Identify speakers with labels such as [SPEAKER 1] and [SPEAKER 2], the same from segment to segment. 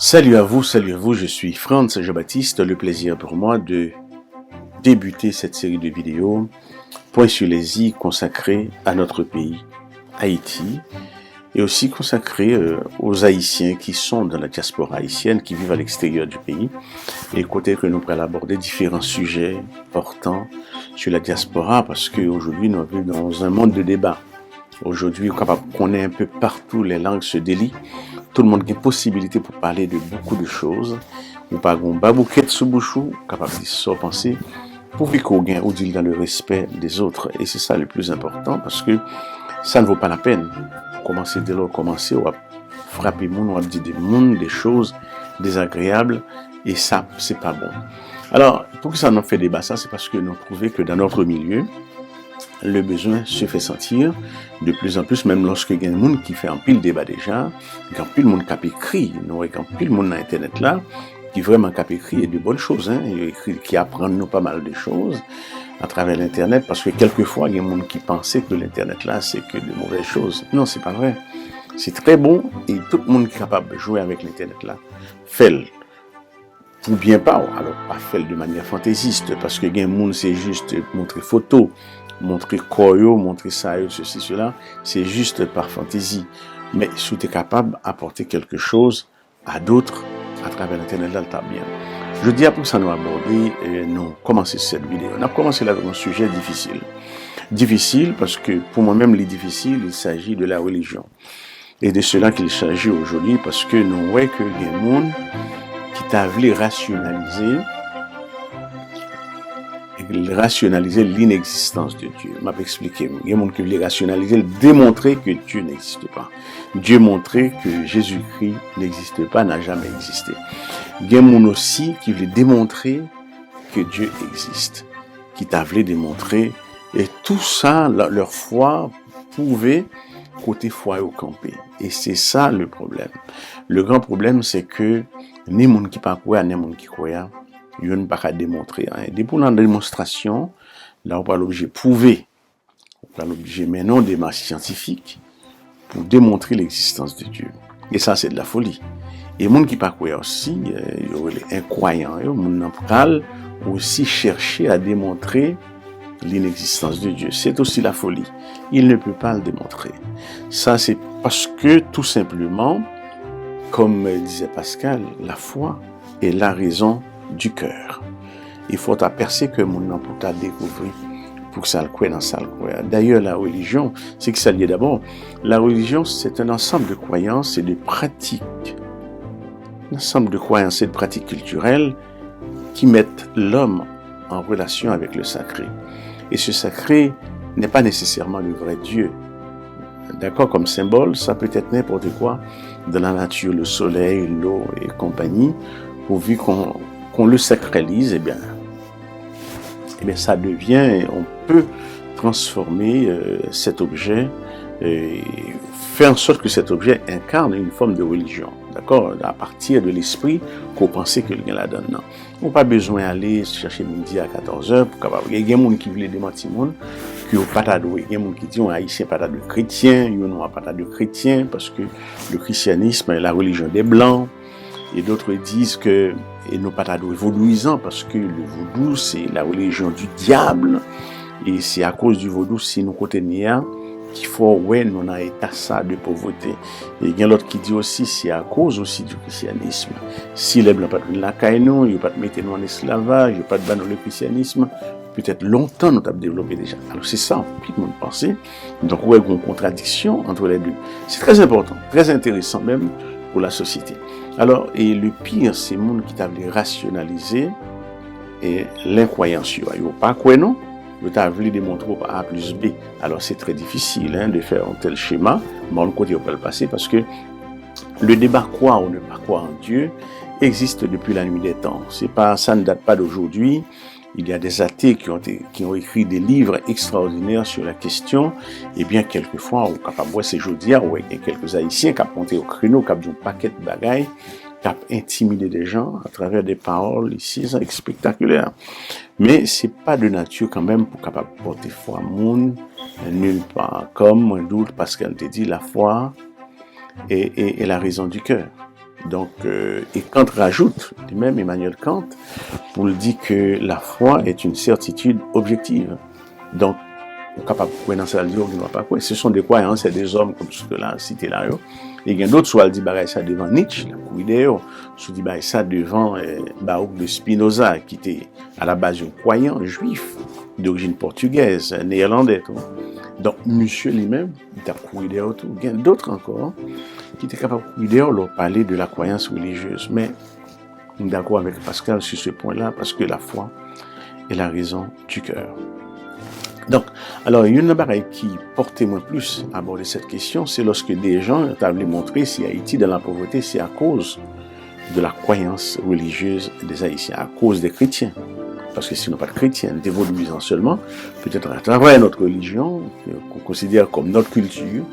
[SPEAKER 1] Salut à vous, je suis Franz Jean-Baptiste. Le plaisir pour moi de débuter cette série de vidéos Point sur les i consacrée à notre pays, Haïti, et aussi consacrée aux Haïtiens qui sont dans la diaspora haïtienne, qui vivent à l'extérieur du pays, et côté que nous pourrons aborder différents sujets portant sur la diaspora, parce qu'aujourd'hui nous vivons dans un monde de débat. Aujourd'hui, on est un peu partout, les langues se délient. Tout le monde a une possibilité pour parler de beaucoup de choses. Ou pas un babouquet sous bouchou, capable de se penser, pour qu'on gagne ou dire dans le respect des autres. Et c'est ça le plus important, parce que ça ne vaut pas la peine. Commencer dès lors, commencer, on va frapper le monde, on va dire des mondes, des choses désagréables, et ça, c'est pas bon. Alors, pour que ça nous fait débat, ça, c'est parce que nous trouvons que dans notre milieu, le besoin se fait sentir de plus en plus, même lorsque il y a un monde qui fait un pile débat déjà, il y a un pile monde qui a écrit, il y a un pile monde dans Internet là, qui vraiment a écrit de bonnes choses, qui apprend nous pas mal de choses à travers l'Internet, parce que quelquefois, il y a un monde qui pensait que l'Internet là, c'est que de mauvaises choses. Non, c'est pas vrai. C'est très bon, et tout le monde qui est capable de jouer avec l'Internet là, fait-le. Ou bien pas, alors pas fait de manière fantaisiste, parce que il y a un monde, c'est juste montrer photos, montrer koyo, montrer ça, ceci, cela, c'est juste par fantaisie. Mais si tu es capable d'apporter quelque chose à d'autres à travers l'Internet, là, t'as bien. Je dis après ça nous aborder, nous commencer cette vidéo. On a commencé là avec un sujet difficile. Difficile parce que pour moi-même, les difficiles, il s'agit de la religion. Et de cela qu'il s'agit aujourd'hui, parce que nous voyons que les monde qui t'a voulu rationaliser l'inexistence de Dieu. Je vais expliquer. Il y a des gens qui veulent rationaliser, démontrer que Dieu n'existe pas. Dieu montrer que Jésus-Christ n'existe pas, n'a jamais existé. Il y a des gens aussi qui veulent démontrer que Dieu existe, qui t'a voulu démontrer, et tout ça, leur foi pouvait côté foi au campé. Et c'est ça le problème. Le grand problème, c'est que ni les gens qui ne croient pas, ni les gens qui croient, ils ne peuvent pas démontrer. Depuis la démonstration, là, on n'est pas obligé de prouver, on n'est pas obligé, mais non des masses scientifiques, pour démontrer l'existence de Dieu. Et ça, c'est de la folie. Et les gens qui ne croient pas aussi, les incroyants, les gens qui aussi chercher à démontrer l'inexistence de Dieu. C'est aussi la folie. Il ne peut pas le démontrer. Ça, c'est parce que, tout simplement, comme disait Pascal, la foi est la raison du cœur. Il faut apercer que mon nom pour t'a découvrir, pour que ça le croit dans ça le croit. D'ailleurs, la religion, c'est que ça lié d'abord. La religion, c'est un ensemble de croyances et de pratiques. Un ensemble de croyances et de pratiques culturelles qui mettent l'homme en relation avec le sacré. Et ce sacré n'est pas nécessairement le vrai Dieu. D'accord, comme symbole, ça peut être n'importe quoi de la nature, le soleil, l'eau et compagnie, pourvu qu'on le sacralise, eh bien, ça devient, on peut transformer cet objet, faire en sorte que cet objet incarne une forme de religion, d'accord, à partir de l'esprit qu'on pensait que quelqu'un la donne. Non. On n'a pas besoin d'aller chercher midi à 14h pour capable. Il y a des gens qui veulent démentir le monde, qui n'ont pas de, il y a des gens qui disent, haïtien pas de chrétien, ils n'ont pas de chrétien, parce que le christianisme est la religion des blancs, et d'autres disent que, et non pas de vaudouisant, parce que le vaudou, c'est la religion du diable, et c'est à cause du vaudou, si nous côté nia, qu'il faut, ouais, nous avons état ça de pauvreté. Et il y a l'autre qui dit aussi, c'est à cause aussi du christianisme. Si les blancs pas de la caille, nous, ils ne pas de mettre nous en esclavage, ils ne pas de banner le christianisme, peut-être longtemps nous avons développé déjà. Alors c'est ça, tout le monde pensait. Donc, ouais, il y a une contradiction entre les deux. C'est très important, très intéressant même pour la société. Alors, et le pire, c'est le monde qui t'a voulu rationaliser et l'incroyance. Il n'y a pas quoi, non? Vous avez démontrer par A plus B. Alors c'est très difficile de faire un tel schéma, mais on côté on peut le passer parce que le débat croire ou ne pas croire en Dieu existe depuis la nuit des temps. Ça ne date pas d'aujourd'hui. Il y a des athées qui ont écrit des livres extraordinaires sur la question. Et bien quelquefois, on est capable de ces jeudi, ou il y a quelques Haïtiens qui ont monté au créneau, qui ont dit un paquet de bagailles, qui ont intimidé des gens à travers des paroles ici, ça est spectaculaire. Mais c'est pas de nature quand même pour capable porter foi à monde nulle part. Comme un doute, parce qu'elle te dit la foi est la raison du cœur. Donc, et Kant rajoute, lui-même Emmanuel Kant, pour le dire que la foi est une certitude objective. Donc, on est capable de croire dans ça, on ne va pas croire. Ce sont des croyances, c'est des hommes comme ce que là, cité là. Et il y a d'autres, soit elle dit bah, ça devant Nietzsche, la couille soit dit bah, ça devant Baruch de Spinoza, qui était à la base un croyant juif d'origine portugaise, néerlandais. Tout. Donc, monsieur lui-même, il a couillé tout. Il y a d'autres encore qui étaient capables de couiller leur parler de la croyance religieuse. Mais, on est d'accord avec Pascal sur ce point-là, parce que la foi est la raison du cœur. Donc, alors, il y a une barrière qui portait moins plus à aborder cette question, c'est lorsque des gens ont montré si Haïti dans la pauvreté, c'est à cause de la croyance religieuse des Haïtiens, à cause des chrétiens. Parce que sinon pas de chrétiens, des vaudouisants seulement, peut-être à travers notre religion, qu'on considère comme notre culture,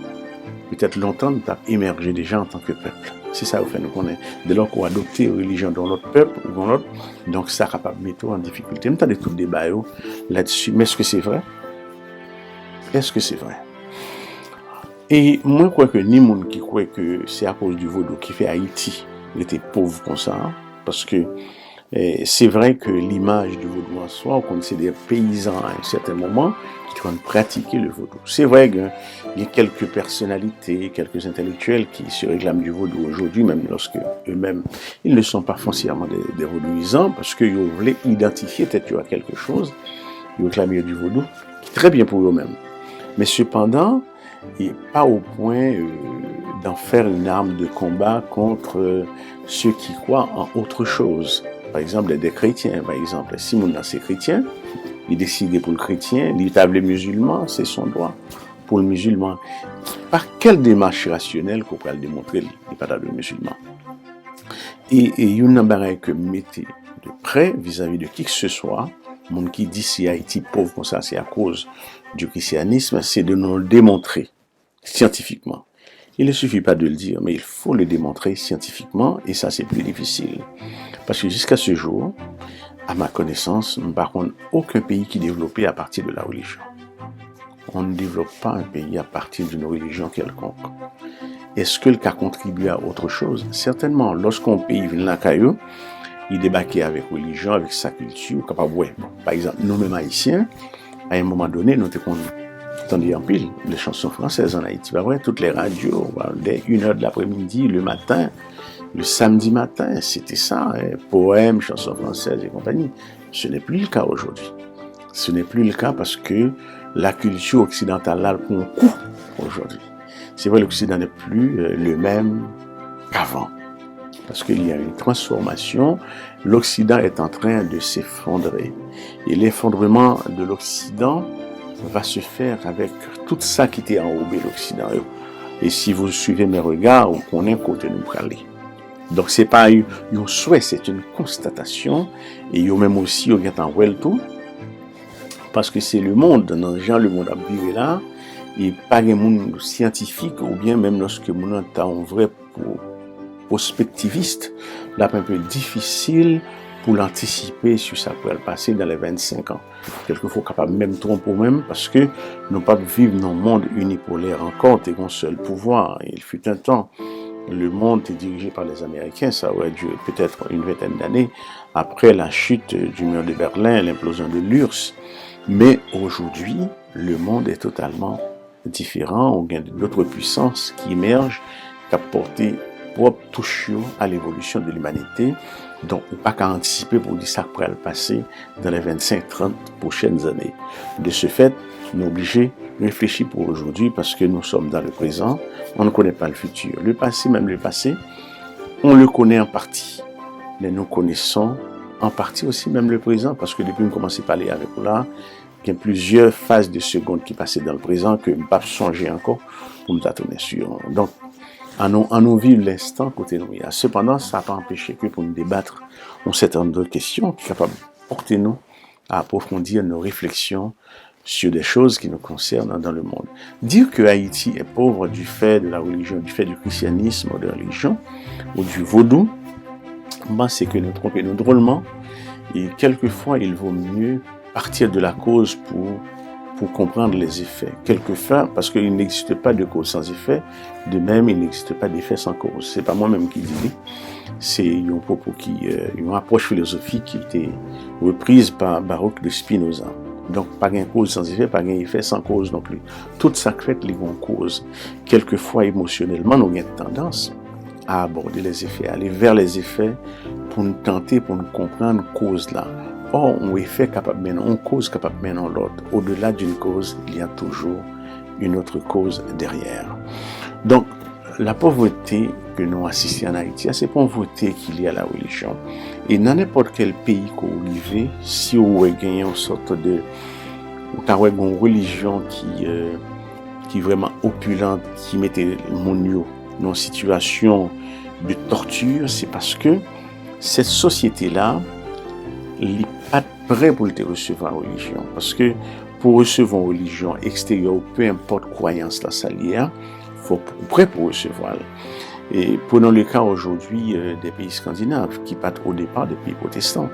[SPEAKER 1] peut-être longtemps nous avons émergé déjà en tant que peuple. C'est ça au fait, nous connaissons. Dès lors qu'on a adopté une religion dans notre peuple ou dans l'autre, donc ça capable de mettre en difficulté. Nous avons tout débat là-dessus, mais est-ce que c'est vrai? Est-ce que c'est vrai? Et moi, je crois que ni monde qui croit que c'est à cause du vaudou qui fait Haïti, il était pauvre comme ça, parce que c'est vrai que l'image du vaudou en soi, on considère des paysans à un certain moment qui doivent pratiquer le vaudou. C'est vrai qu'il y a quelques personnalités, quelques intellectuels qui se réclament du vaudou aujourd'hui, même lorsque eux-mêmes, ils ne sont pas foncièrement des vaudouisants, parce qu'ils voulaient identifier peut-être à quelque chose, ils réclament du vaudou, qui est très bien pour eux-mêmes. Mais cependant, il n'est pas au point d'en faire une arme de combat contre ceux qui croient en autre chose. Par exemple, des chrétiens, par exemple. Si mon c'est chrétien, il décide pour le chrétien, il est musulman, c'est son droit. Pour le musulman, par quelle démarche rationnelle qu'on peut le démontrer, il n'est pas le musulman. Et il y a une barrière que mettez de près vis-à-vis de qui que ce soit, monde qui dit si Haïti pauvre comme ça, c'est à cause du christianisme, c'est de nous le démontrer scientifiquement. Il ne suffit pas de le dire, mais il faut le démontrer scientifiquement, et ça c'est plus difficile. Parce que jusqu'à ce jour, à ma connaissance, par contre, aucun pays qui est développé à partir de la religion. On ne développe pas un pays à partir d'une religion quelconque. Est-ce que le cas contribue à autre chose? Certainement, lorsqu'un pays vient là, il débarque avec religion, avec sa culture, capable, ouais. Par exemple, nous-mêmes haïtiens, à un moment donné, nous entendu en pile les chansons françaises en Haïti. Bah ouais, toutes les radios, dès 1h de l'après-midi, le matin, le samedi matin, c'était ça, poèmes, chansons françaises et compagnie. Ce n'est plus le cas aujourd'hui. Ce n'est plus le cas parce que la culture occidentale a un coup aujourd'hui. C'est vrai, l'Occident n'est plus le même qu'avant. Parce qu'il y a une transformation. L'Occident est en train de s'effondrer. Et l'effondrement de l'Occident va se faire avec tout ça qui était enrobé l'Occident. Et si vous suivez mes regards, on connaît côté nous parler. Donc c'est pas un souhait, c'est une constatation. Et il y a même aussi au en tout, parce que c'est le monde, dans le genre le monde a vécu là, et pas un monde scientifique, ou bien même lorsque mon est en vrai prospectiviste, là un peu difficile pour l'anticiper sur ça pourrait le passer dans les 25 ans. Quelquefois capable même tromper même parce que nous pas vivre dans un monde unipolaire encore, t'es un seul pouvoir. Il fut un temps, le monde est dirigé par les Américains, ça aurait duré peut-être une vingtaine d'années après la chute du mur de Berlin, l'implosion de l'URSS. Mais aujourd'hui, le monde est totalement différent. On a d'autres puissances qui émergent, qui apportent propre touche à l'évolution de l'humanité. Donc, on ne peut pas qu'à anticiper pour dire ça pourrait le passer dans les 25-30 prochaines années. De ce fait, nous sommes obligés de réfléchir pour aujourd'hui parce que nous sommes dans le présent, on ne connaît pas le futur. Le passé, même le passé, on le connaît en partie. Mais nous connaissons en partie aussi même le présent parce que depuis que nous commençons à parler avec vous là, il y a plusieurs phases de secondes qui passaient dans le présent que nous ne pouvons pas changer encore pour nous attendre sur. Donc, en nous vivre l'instant côté nous. Cependant, ça n'a pas empêché que pour nous débattre un certain nombre de questions qui sont capables de porter nous à approfondir nos réflexions sur des choses qui nous concernent dans le monde. Dire que Haïti est pauvre du fait de la religion, du fait du christianisme ou de la religion, ou du vaudou, c'est que nous trompons drôlement. Et quelquefois, il vaut mieux partir de la cause pour comprendre les effets. Quelquefois, parce qu'il n'existe pas de cause sans effet, de même, il n'existe pas d'effet sans cause. C'est pas moi-même qui dis, c'est un propos une approche philosophique qui était reprise par Baruch de Spinoza. Donc, pas une cause sans effet, pas un effet sans cause non plus. Tout ça fait les bonnes causes. Quelquefois, émotionnellement, nous avons une tendance à aborder les effets, à aller vers les effets pour nous tenter, pour nous comprendre cause là. Or, un effet capable maintenant, une cause capable maintenant l'autre. Au-delà d'une cause, il y a toujours une autre cause derrière. Donc, la pauvreté que nous assistons en Haïti, c'est pauvreté qu'il y a à la religion. Et dans n'importe quel pays qu'on vive, si vous avez une sorte de, une religion qui est vraiment opulente, qui mettait mon dans une situation de torture, c'est parce que cette société-là, n'est pas prêt pour te recevoir en religion. Parce que pour recevoir une religion extérieure, peu importe croyance là, ça liée, il faut être prêt pour recevoir. Et prenons le cas aujourd'hui des pays scandinaves qui partent au départ des pays protestants.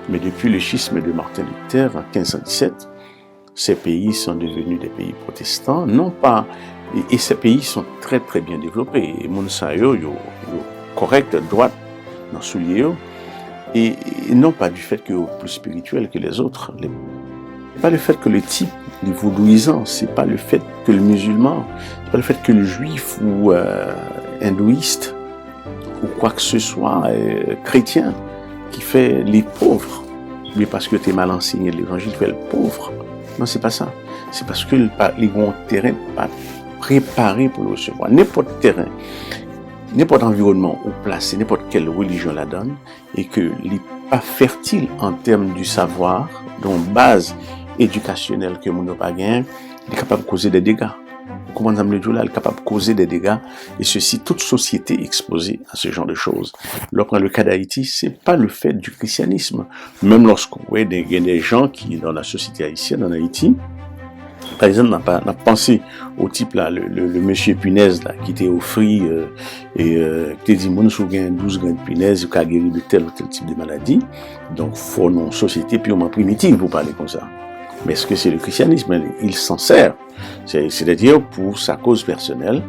[SPEAKER 1] Mais depuis le schisme de Martin Luther en 1517, ces pays sont devenus des pays protestants, non pas, et ces pays sont très très bien développés. Et Mounsayo, correct, droite, dans soulier, et non pas du fait qu'ils sont plus spirituels que les autres. C'est pas le fait que le type est vaudouisant, c'est pas le fait que le musulman, c'est pas le fait que le juif ou hindouiste ou quoi que ce soit chrétien qui fait les pauvres, mais parce que tu es mal enseigné l'évangile fait le pauvre. Non, c'est pas ça. C'est parce que les bons terrains pas préparés pour le recevoir. N'importe terrain, n'importe environnement ou place, n'importe quelle religion la donne, et que n'est pas fertile en termes du savoir, donc base éducationnelle que mon pas gain, est capable de causer des dégâts. Comment ça me le dit là, est capable de causer des dégâts, et ceci, toute société exposée à ce genre de choses. Lorsqu'on le cas d'Haïti, c'est pas le fait du christianisme. Même lorsqu'on voit des gens qui, dans la société haïtienne, en Haïti, par exemple, on a pensé au type là, le monsieur punaise là, qui était offert qui te dit, mon sougain 12 grains de punaise, qui a guéri de tel ou tel type de maladie. Donc, faut une société purement primitive pour parler comme ça. Mais est-ce que c'est le christianisme? Il s'en sert. C'est-à-dire pour sa cause personnelle.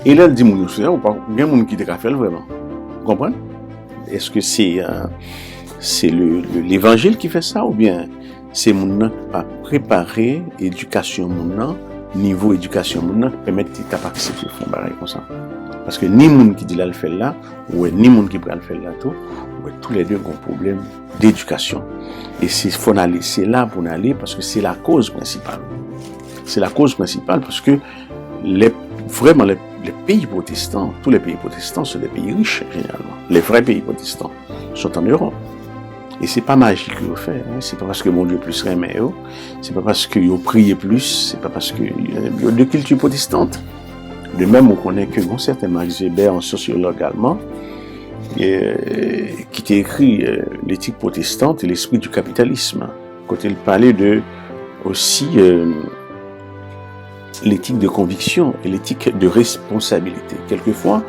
[SPEAKER 1] Et là, il dit, mon sougain, ou pas, bien mon qui te fait vraiment. Vous comprenez? Est-ce que c'est l'évangile qui fait ça ou bien c'est mon nom pas préparé éducation mon nom niveau éducation mon nom permettre de pas accepter font pareil comme ça parce que ni monde qui dit là le fait là ou ni monde qui prend le faire là tout ou tous les deux ont problème d'éducation et c'est là pour aller parce que c'est la cause principale parce que vraiment les pays protestants, tous les pays protestants sont des pays riches généralement. Les vrais pays protestants sont en Europe. Et c'est pas magique que vous faites, hein. C'est pas parce que mon Dieu plus remet, c'est pas parce que vous priez plus, c'est pas parce que y a de culture protestante. De même, on connaît que bon certain Max Weber, un sociologue allemand, qui t'a écrit l'éthique protestante et l'esprit du capitalisme. Quand il parlait de aussi l'éthique de conviction et l'éthique de responsabilité. Quelquefois,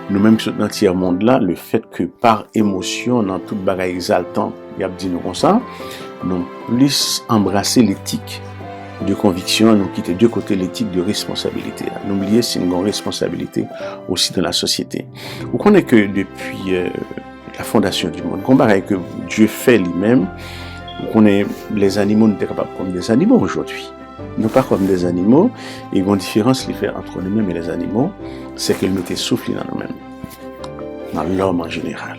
[SPEAKER 1] nous-mêmes dans le tiers-monde-là, le fait que par émotion, dans toute bagarre exaltante, il y a dit nous comme ça, nous plus embrasser l'éthique de conviction, nous quitter de côté l'éthique de responsabilité. N'oubliez, c'est une grande responsabilité aussi dans la société. Vous connaissez que depuis la fondation du monde, comparé que Dieu fait lui-même, vous connaissez les animaux, nous sommes capables comme des animaux aujourd'hui. Nous pas comme des animaux, et une différence qui fait entre nous-mêmes et les animaux, c'est qu'ils mettaient souffle dans nous-mêmes, dans l'homme en général.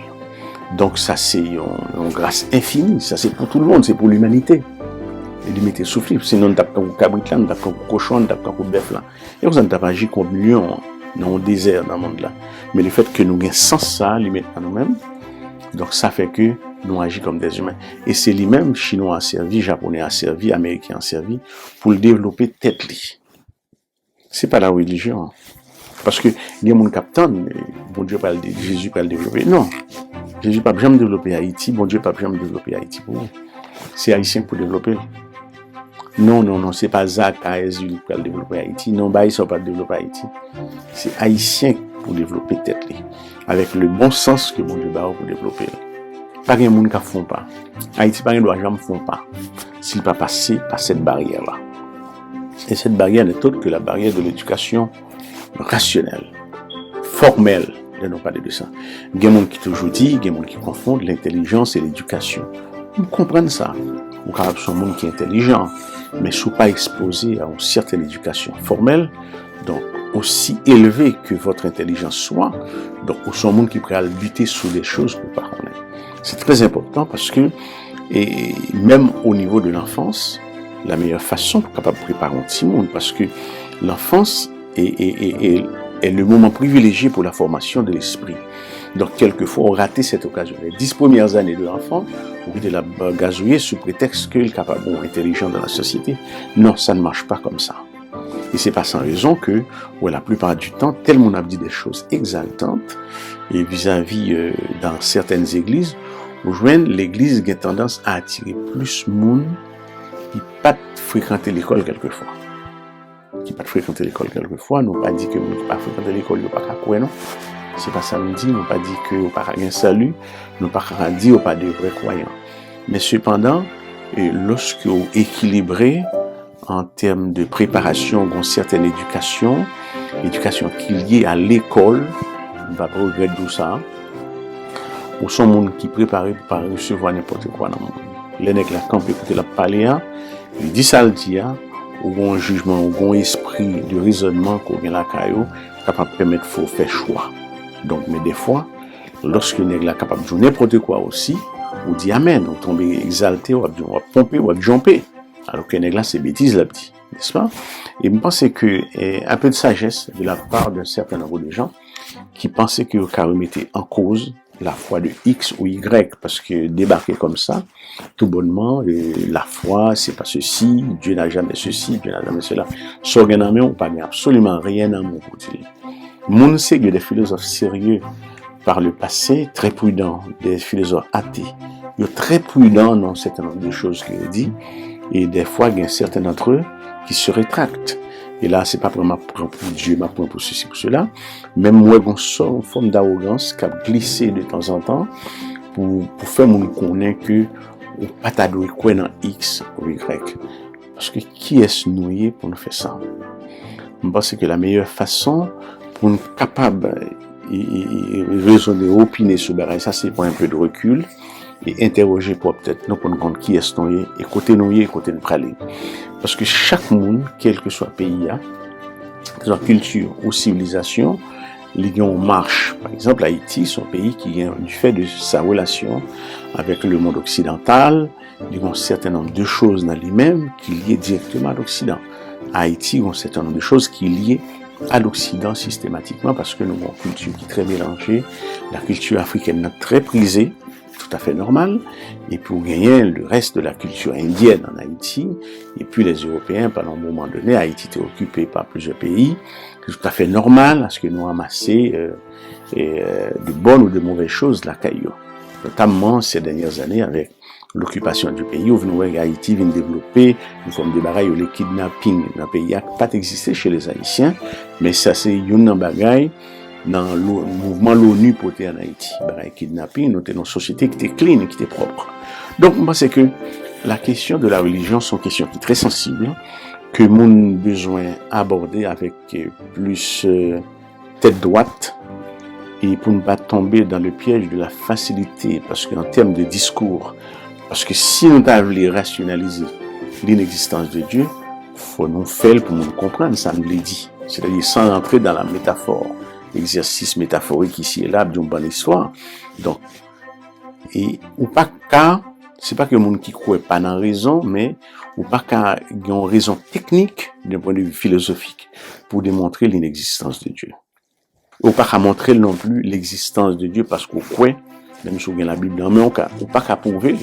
[SPEAKER 1] Donc ça c'est une grâce infinie, ça c'est pour tout le monde, c'est pour l'humanité. Et ils mettaient souffle, sinon on tape comme cabrit là, on tape comme cochon, on tape comme bœuf là. Et on tape agi comme lion dans le désert dans le monde là. Mais le fait que nous ayons sans ça, les mettre à nous-mêmes, donc ça fait que nous agissons comme des humains. Et c'est lui-même, Chinois a servi, Japonais a servi, Américain a servi, pour le développer tête-li. C'est pas la religion. Parce que, il y a mon capitaine, bon Dieu parle de Jésus pas le développer. Non. Jésus pas jamais développer Haïti, bon Dieu pas jamais développer Haïti pour vous. C'est Haïtien pour développer. Non, c'est pas Zach Jésus qui va développer Haïti. Non, bah, ils sont pas développer Haïti. C'est Haïtien pour développer tête-li. Avec le bon sens que bon Dieu va pour développer. pas de monde qui font pas. Haïti pas doit jamais font pas s'il pas passer par cette barrière là. Et cette barrière n'est autre que la barrière de l'éducation rationnelle, formelle. Je n'ai pas de ça. Il y a des gens qui toujours dit, il y a des gens qui confondent l'intelligence et l'éducation. Vous comprenez ça. Vous capable son monde qui est intelligent, mais ne sont pas exposé à une certaine éducation formelle, donc aussi élevée que votre intelligence soit, donc vous sont monde qui pourrait buter sur des choses que vous ne connaissez pas. C'est très important parce que, et même au niveau de l'enfance, la meilleure façon pour capable de préparer un petit monde, parce que l'enfance est le moment privilégié pour la formation de l'esprit. Donc, quelquefois, on raté cette occasion. Les 10 premières années de l'enfant, on de la gazouiller sous prétexte qu'il est capable ou intelligent dans la société. Non, ça ne marche pas comme ça. Et c'est pas sans raison que, la plupart du temps, tel monde a dit des choses exaltantes, et vis-à-vis dans certaines églises, où l'église a tendance à attirer plus de monde qui pas fréquenter l'école quelquefois. Qui pas fréquenter l'école quelquefois, nous pas dit que nous pas fréquenter l'école, nous pas quoi non. C'est pas ça nous dit, nous pas dit que nous pas un salut, nous pas dit nous pas de vrais croyants. Mais cependant, lorsque vous équilibrez en termes de préparation d'une certaine éducation qui est liée à l'école, on va pas regretter tout ça. Ou son monde qui préparé pour pas recevoir n'importe quoi dans le monde. Les nègres là quand écouter la parler, il dit ça le dit, ou un jugement, ou un esprit de raisonnement qu'on vient la caillou capable de permettre faut faire choix. Donc mais des fois lorsque nèg là capable de jouer n'importe quoi aussi, on dit amen, on tombe exalté, on va pomper, on va jumper. Alors que nèg là c'est bêtise là petit, n'est-ce pas? Et je pense que un peu de sagesse de la part d'un certain nombre de gens qui pensaient que carrément était en cause la foi de X ou Y, parce que débarquer comme ça, tout bonnement, la foi, c'est pas ceci, Dieu n'a jamais ceci, Dieu n'a jamais cela. S'organiser, on pas absolument rien à mon côté. Moun sait que des philosophes sérieux par le passé, très prudents, des philosophes athées, ils sont très prudents dans un certain nombre de choses qu'ils disent, et des fois, il y a certains d'entre eux qui se rétractent. Et là, c'est pas pour ma pour Dieu, ma pour ceci, pour cela. Même moi, on sort une forme d'arrogance qui a glissé de temps en temps pour faire mon connaître que on pas t'adouer quoi dans X ou Y. Parce que qui est-ce noué pour nous faire ça? Je pense que la meilleure façon pour nous capable raisonner, opiner sur ça, c'est pour un peu de recul et interroger pour peut-être nous prendre compte qui est-ce noué et côté noué et côté de praler. Parce que chaque monde, quel que soit pays, que soit culture ou civilisation, ils ont marche. Par exemple, Haïti, c'est un pays qui, du fait de sa relation avec le monde occidental, ils ont un certain nombre de choses dans lui-même qui liées directement à l'Occident. Haïti, ils ont un certain nombre de choses qui liées à l'Occident systématiquement parce que nous avons une culture qui est très mélangée, la culture africaine est très prisée, tout à fait normal, et pour gagner le reste de la culture indienne en Haïti, et puis les Européens, pendant un moment donné, Haïti était occupé par plusieurs pays, c'est tout à fait normal, parce que nous amassé de bonnes ou de mauvaises choses la caillou. Notamment ces dernières années avec l'occupation du pays, où Haïti vient développer une forme de bagaille où le kidnapping dans le pays n'a pas existé chez les Haïtiens, mais ça c'est une bagaille dans le mouvement l'ONU pour en Haïti. Le kidnapping, nous avons une société qui était clean, qui était propre. Donc, je pense que la question de la religion, c'est une question qui est très sensible, que nous avons besoin d'aborder avec plus tête droite, et pour ne pas tomber dans le piège de la facilité, parce qu'en termes de discours, parce que si nous voulons rationaliser l'inexistence de Dieu, il faut nous faire pour nous comprendre, ça nous l'a dit. C'est-à-dire sans entrer dans la métaphore. Exercice métaphorique ici et là d'une bonne histoire. Donc, et ou pas qu'à, c'est pas que le monde qui croit pas dans raison, mais ou pas qu'à une raison technique d'un point de vue philosophique pour démontrer l'inexistence de Dieu. Ou pas qu'à montrer non plus l'existence de Dieu parce qu'on croit, même si on a la Bible dans mais ou pas qu'à prouver,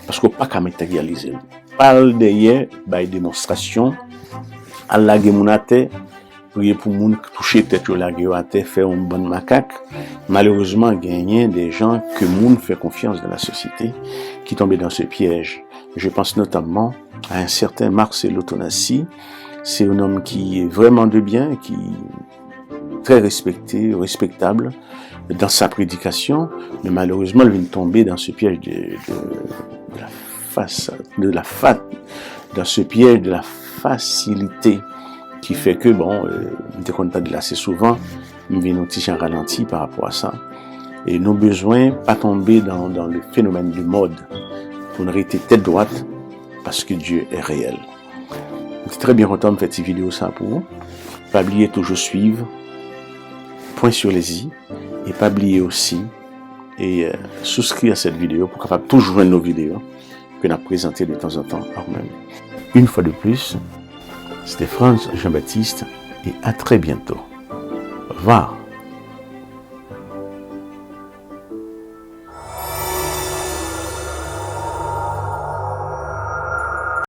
[SPEAKER 1] parce qu'on pas qu'à matérialiser. Parle derrière, by démonstration, Allah gemunate, prier pour moun toucher tête au lagué à terre faire un bon macaque. Malheureusement, gagner des gens que moun fait confiance dans la société qui tombent dans ce piège. Je pense notamment à un certain Marcelo Tonassi. C'est un homme qui est vraiment de bien, qui très respectable dans sa prédication, mais malheureusement, il vient de tomber dans ce piège dans ce piège de la facilité qui fait que, dès qu'on t'a dit là assez souvent, nous venons un petit ralenti par rapport à ça. Et nos besoins, pas tomber dans le phénomène de mode, pour nous rester tête droite, parce que Dieu est réel. Je suis très bien content de faire cette vidéo ça pour vous. Pas oublier toujours suivre, point sur les i, et pas oublier aussi, et souscrire à cette vidéo pour capable toujours voir nos vidéos que nous avons présentées de temps en temps. Même. Une fois de plus, c'était Franz Jean-Baptiste, et à très bientôt. Au revoir.